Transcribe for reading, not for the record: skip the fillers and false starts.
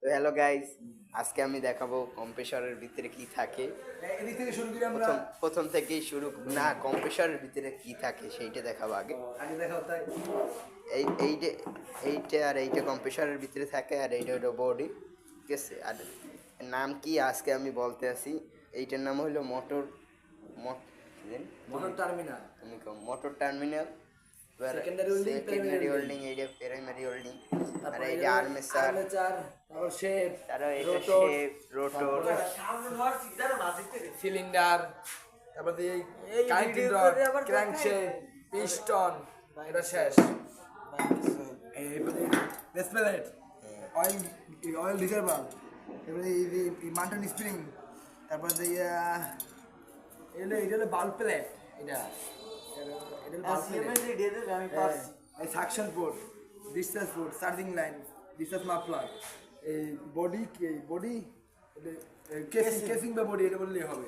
তো hello guys, আজকে আমি দেখাবো কম্প্রেসরের ভিতরে কি থাকে। এদিক থেকে শুরু করি আমরা। প্রথম থেকেই শুরু না, কম্প্রেসরের ভিতরে কি থাকে সেইটা দেখাবো আগে। আগে দেখাও তাই। এইটা এইটা আর এইটা কম্প্রেসরের ভিতরে থাকে, আর এইটা হলো বডি, ঠিক আছে। আর নাম কি আজকে আমি বলতে আসি। এইটার নাম হলো মোটর মোটর টার্মিনাল, তুমি motor terminal, secondary holding, secondary holding, এইটা প্রাইমারি হোল্ডিং, আর তারপর এইটা আর্মেচার, তারপর শেপ, তারপর এটা রোটর, শেপ, রোটর, সিলিন্ডার, তারপর এই কানেক্টিং রড, ক্র্যাঙ্কশ্যাফট, পিস্টন, এটা শেষ। এই ডিসপ্লেট, অয়েল অয়েল রিজার্ভার, এবারে এই মাউন্টেন স্প্রিং, তারপর এটা হলো বাল্ব প্লেট, এটা বাল্ব প্লেট, এই suction port, discharge port, charging line, discharge muffler, এই বডি কেসিং বা বডি এটা বললেই হবে।